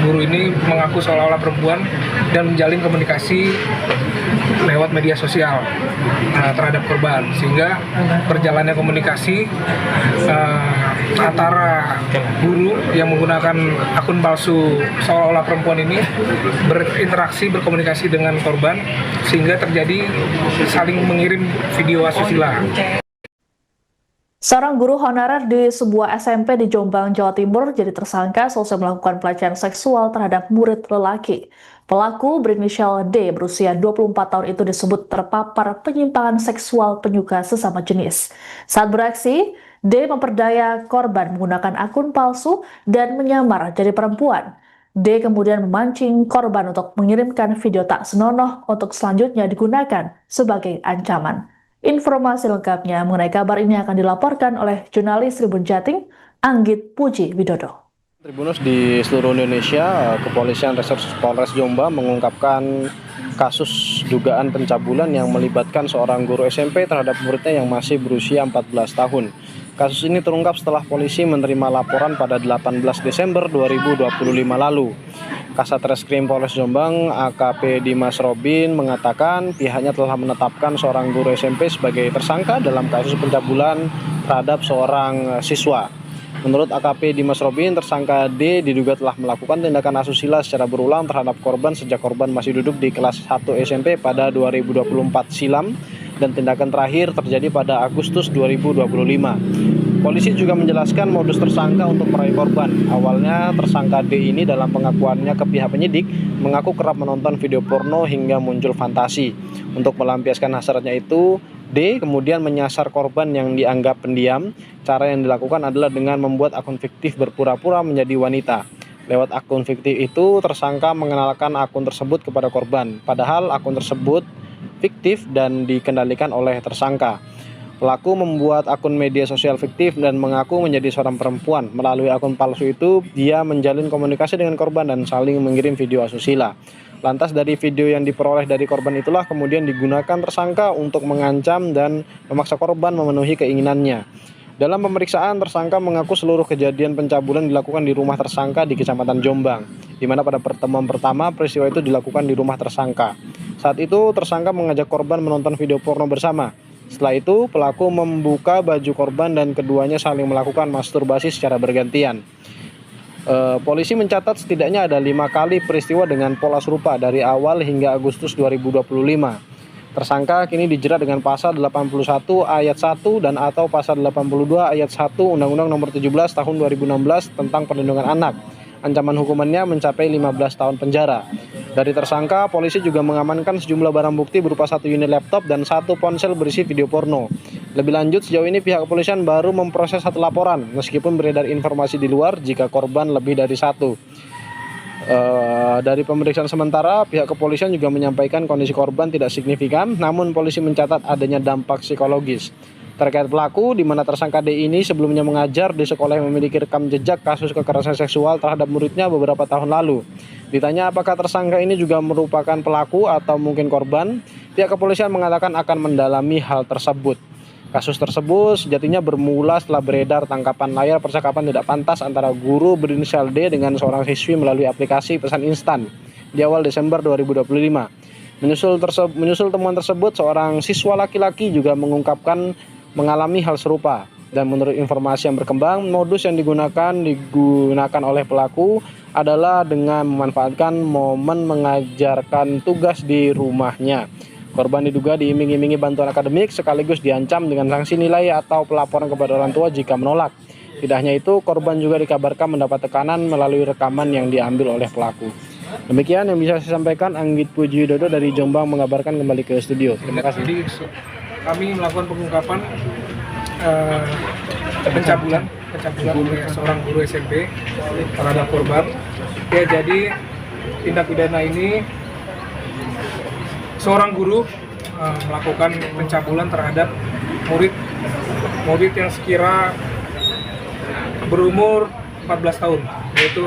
guru ini mengaku seolah-olah perempuan dan menjalin komunikasi lewat media sosial terhadap korban, sehingga berjalannya komunikasi antara guru yang menggunakan akun palsu seolah-olah perempuan ini berinteraksi, berkomunikasi dengan korban, sehingga terjadi saling mengirim video asusila. Seorang guru honorer di sebuah SMP di Jombang, Jawa Timur jadi tersangka selesai melakukan pelecehan seksual terhadap murid lelaki. Pelaku berinisial D berusia 24 tahun itu disebut terpapar penyimpangan seksual penyuka sesama jenis. Saat beraksi, D memperdaya korban menggunakan akun palsu dan menyamar jadi perempuan. D kemudian memancing korban untuk mengirimkan video tak senonoh untuk selanjutnya digunakan sebagai ancaman. Informasi lengkapnya mengenai kabar ini akan dilaporkan oleh jurnalis Tribun Jatim, Anggit Puji Widodo. Tribunus di seluruh Indonesia, Kepolisian Resort Polres Jombang mengungkapkan kasus dugaan pencabulan yang melibatkan seorang guru SMP terhadap muridnya yang masih berusia 14 tahun. Kasus ini terungkap setelah polisi menerima laporan pada 18 Desember 2025 lalu. Kasat Reskrim Polres Jombang AKP Dimas Robin mengatakan pihaknya telah menetapkan seorang guru SMP sebagai tersangka dalam kasus pencabulan terhadap seorang siswa. Menurut AKP Dimas Robin, tersangka D diduga telah melakukan tindakan asusila secara berulang terhadap korban sejak korban masih duduk di kelas 1 SMP pada 2024 silam dan tindakan terakhir terjadi pada Agustus 2025. Polisi juga menjelaskan modus tersangka untuk meraih korban. Awalnya tersangka D ini dalam pengakuannya ke pihak penyidik mengaku kerap menonton video porno hingga muncul fantasi. Untuk melampiaskan hasratnya itu, D kemudian menyasar korban yang dianggap pendiam. Cara yang dilakukan adalah dengan membuat akun fiktif berpura-pura menjadi wanita. Lewat akun fiktif itu, tersangka mengenalkan akun tersebut kepada korban. Padahal akun tersebut fiktif dan dikendalikan oleh tersangka. Pelaku membuat akun media sosial fiktif dan mengaku menjadi seorang perempuan. Melalui akun palsu itu, dia menjalin komunikasi dengan korban dan saling mengirim video asusila. Lantas dari video yang diperoleh dari korban itulah kemudian digunakan tersangka untuk mengancam dan memaksa korban memenuhi keinginannya. Dalam pemeriksaan, tersangka mengaku seluruh kejadian pencabulan dilakukan di rumah tersangka di Kecamatan Jombang, di mana pada pertemuan pertama peristiwa itu dilakukan di rumah tersangka. Saat itu, tersangka mengajak korban menonton video porno bersama. Setelah itu, pelaku membuka baju korban dan keduanya saling melakukan masturbasi secara bergantian. Polisi mencatat setidaknya ada 5 kali peristiwa dengan pola serupa dari awal hingga Agustus 2025. Tersangka kini dijerat dengan pasal 81 ayat 1 dan atau pasal 82 ayat 1 Undang-Undang Nomor 17 Tahun 2016 tentang Perlindungan Anak. Ancaman hukumannya mencapai 15 tahun penjara. Dari tersangka, polisi juga mengamankan sejumlah barang bukti berupa 1 unit laptop dan 1 ponsel berisi video porno. Lebih lanjut, sejauh ini pihak kepolisian baru memproses 1 laporan, meskipun beredar informasi di luar jika korban lebih dari 1. Dari pemeriksaan sementara, pihak kepolisian juga menyampaikan kondisi korban tidak signifikan, namun polisi mencatat adanya dampak psikologis. Terkait pelaku, di mana tersangka D ini sebelumnya mengajar di sekolah yang memiliki rekam jejak kasus kekerasan seksual terhadap muridnya beberapa tahun lalu. Ditanya apakah tersangka ini juga merupakan pelaku atau mungkin korban, pihak kepolisian mengatakan akan mendalami hal tersebut. Kasus tersebut sejatinya bermula setelah beredar tangkapan layar percakapan tidak pantas antara guru berinisial D dengan seorang siswi melalui aplikasi pesan instan di awal Desember 2025. Menyusul temuan tersebut, seorang siswa laki-laki juga mengungkapkan mengalami hal serupa. Dan menurut informasi yang berkembang, modus yang digunakan oleh pelaku adalah dengan memanfaatkan momen mengajarkan tugas di rumahnya. Korban diduga diiming-imingi bantuan akademik sekaligus diancam dengan sanksi nilai atau pelaporan kepada orang tua jika menolak. Tidak hanya itu, korban juga dikabarkan mendapat tekanan melalui rekaman yang diambil oleh pelaku. Demikian yang bisa saya sampaikan. Anggit Puji Widodo dari Jombang mengabarkan kembali ke studio. Terima kasih. Jadi, kami melakukan pengungkapan pencabulan oleh seorang guru SMP terhadap korban. Ya, jadi tindak pidana ini seorang guru melakukan pencabulan terhadap murid yang sekira berumur 14 tahun, yaitu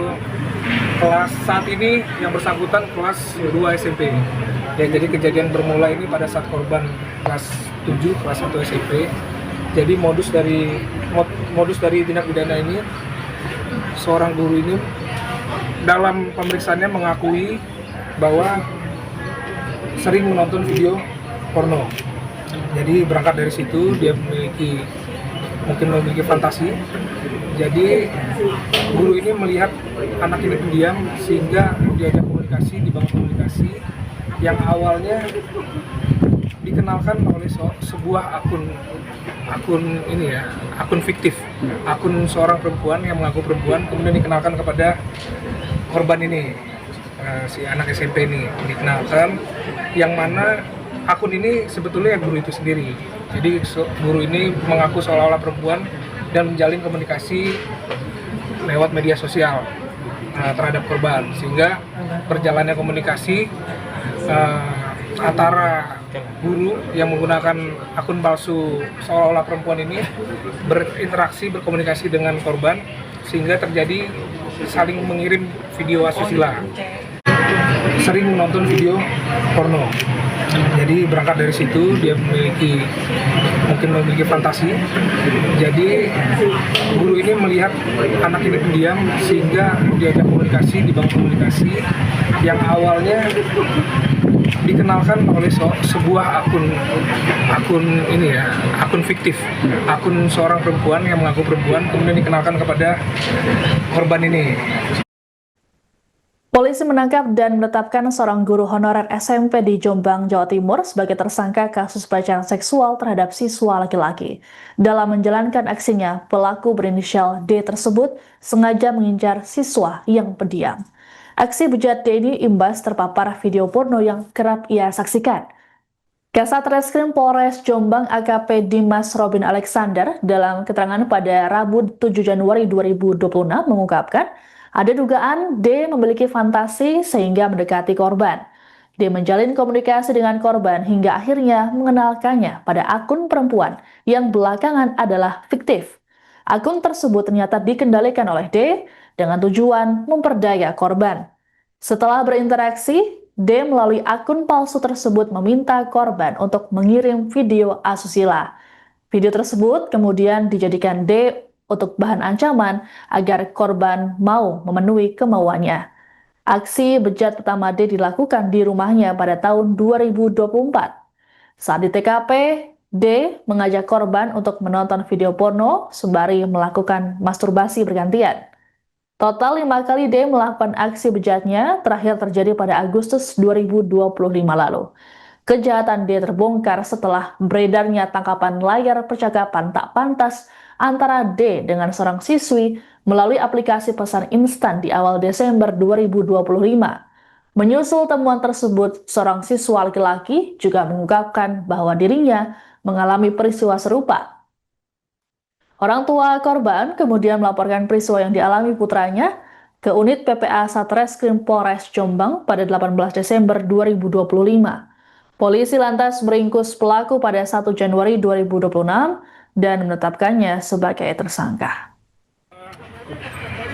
kelas saat ini yang bersangkutan kelas 2 SMP. Ya, jadi kejadian bermula ini pada saat korban kelas 7, kelas 1 SMP. Jadi modus dari tindak pidana ini, seorang guru ini dalam pemeriksaannya mengakui bahwa sering menonton video porno. Jadi berangkat dari situ dia mungkin memiliki fantasi. Jadi guru ini melihat anak ini pendiam sehingga diajak komunikasi, dibangun komunikasi yang awalnya dikenalkan oleh sebuah akun fiktif, akun seorang perempuan yang mengaku perempuan, kemudian dikenalkan kepada korban ini, si anak SMP ini dikenalkan, yang mana akun ini sebetulnya guru itu sendiri. Jadi guru ini mengaku seolah-olah perempuan dan menjalin komunikasi lewat media sosial terhadap korban, sehingga berjalannya komunikasi antara guru yang menggunakan akun palsu seolah-olah perempuan ini berinteraksi, berkomunikasi dengan korban, sehingga terjadi saling mengirim video asusila, sering menonton video porno. Jadi berangkat dari situ dia mungkin memiliki fantasi. Jadi guru ini melihat anak ini pendiam sehingga diajak komunikasi, dibangun komunikasi yang awalnya dikenalkan oleh sebuah akun fiktif, akun seorang perempuan yang mengaku perempuan, kemudian dikenalkan kepada korban ini. Polisi menangkap dan menetapkan seorang guru honorer SMP di Jombang, Jawa Timur sebagai tersangka kasus pelecehan seksual terhadap siswa laki-laki. Dalam menjalankan aksinya, pelaku berinisial D tersebut sengaja mengincar siswa yang pendiam. Aksi bejat D ini imbas terpapar video porno yang kerap ia saksikan. Kasat Reskrim Polres Jombang AKP Dimas Robin Alexander dalam keterangan pada Rabu 7 Januari 2026 mengungkapkan ada dugaan D memiliki fantasi sehingga mendekati korban. D menjalin komunikasi dengan korban hingga akhirnya mengenalkannya pada akun perempuan yang belakangan adalah fiktif. Akun tersebut ternyata dikendalikan oleh D dengan tujuan memperdaya korban. Setelah berinteraksi, D melalui akun palsu tersebut meminta korban untuk mengirim video asusila. Video tersebut kemudian dijadikan D untuk bahan ancaman agar korban mau memenuhi kemauannya. Aksi bejat pertama D dilakukan di rumahnya pada tahun 2024. Saat di TKP, D mengajak korban untuk menonton video porno sembari melakukan masturbasi bergantian. Total 5 kali D melakukan aksi bejatnya, terakhir terjadi pada Agustus 2025 lalu. Kejahatan D terbongkar setelah beredarnya tangkapan layar percakapan tak pantas antara D dengan seorang siswi melalui aplikasi pesan instan di awal Desember 2025. Menyusul temuan tersebut, seorang siswa laki-laki juga mengungkapkan bahwa dirinya mengalami peristiwa serupa. Orang tua korban kemudian melaporkan peristiwa yang dialami putranya ke unit PPA Satreskrim Polres Jombang pada 18 Desember 2025. Polisi lantas meringkus pelaku pada 1 Januari 2026 dan menetapkannya sebagai tersangka.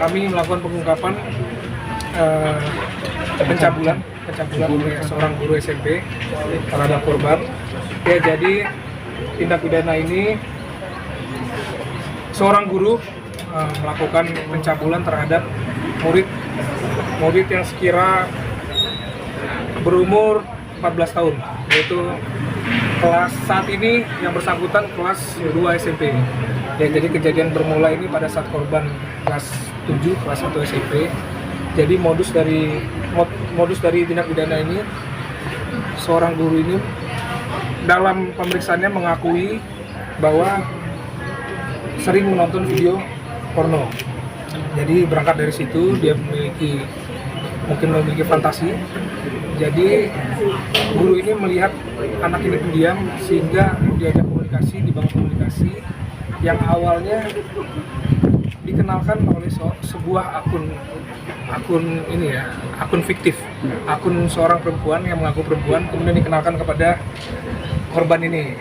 Kami melakukan pengungkapan pencabulan oleh seorang guru SMP terhadap korban. Ya, jadi tindak pidana ini seorang guru melakukan pencabulan terhadap murid yang sekira berumur 14 tahun, yaitu saat ini yang bersangkutan kelas 2 SMP. Ya, jadi kejadian bermula ini pada saat korban kelas 7, kelas 1 SMP. Jadi modus dari tindak pidana ini, seorang guru ini dalam pemeriksaannya mengakui bahwa sering menonton video porno. Jadi berangkat dari situ dia mungkin memiliki fantasi. Jadi guru ini melihat anak ini pendiam sehingga diajak komunikasi, dibangun komunikasi yang awalnya dikenalkan oleh sebuah akun fiktif, akun seorang perempuan yang mengaku perempuan, kemudian dikenalkan kepada korban ini,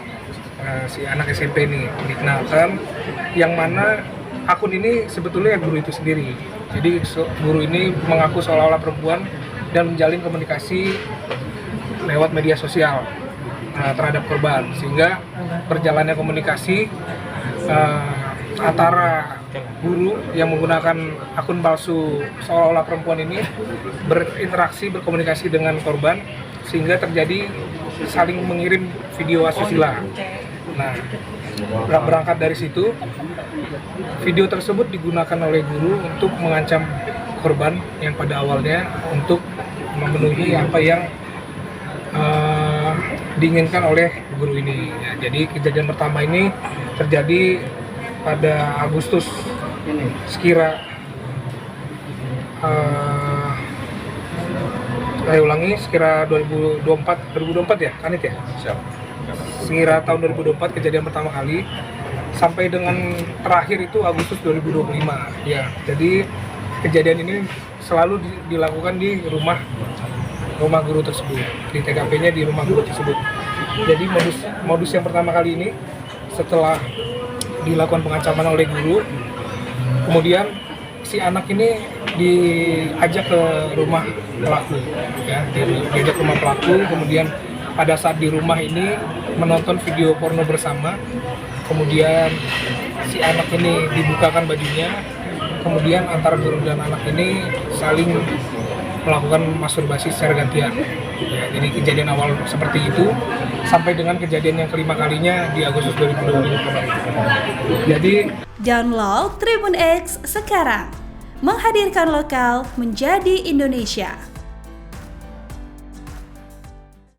si anak SMP ini dikenalkan, yang mana akun ini sebetulnya guru itu sendiri. Jadi guru ini mengaku seolah-olah perempuan dan menjalin komunikasi lewat media sosial terhadap korban, sehingga berjalannya komunikasi antara guru yang menggunakan akun palsu seolah-olah perempuan ini berinteraksi, berkomunikasi dengan korban sehingga terjadi saling mengirim video asusila. Nah, berangkat dari situ, video tersebut digunakan oleh guru untuk mengancam korban yang pada awalnya untuk memenuhi apa yang diinginkan oleh guru ini. Ya, jadi kejadian pertama ini terjadi pada Agustus sekira saya ulangi sekira 2024 ya, Kanit ya? Sekira tahun 2024 kejadian pertama kali sampai dengan terakhir itu Agustus 2025 ya. Jadi kejadian ini selalu dilakukan di rumah guru tersebut, di TKP-nya di rumah guru tersebut. Jadi modus yang pertama kali ini setelah dilakukan pengancaman oleh guru, kemudian si anak ini diajak ke rumah pelaku, ya, diajak ke rumah pelaku, kemudian pada saat di rumah ini menonton video porno bersama, kemudian si anak ini dibukakan bajunya, kemudian antara guru dan anak ini saling melakukan masturbasi secara gantian. Ya, jadi kejadian awal seperti itu sampai dengan kejadian yang kelima kalinya di Agustus 2020 kemarin. Jadi download Tribun X sekarang, menghadirkan lokal menjadi Indonesia.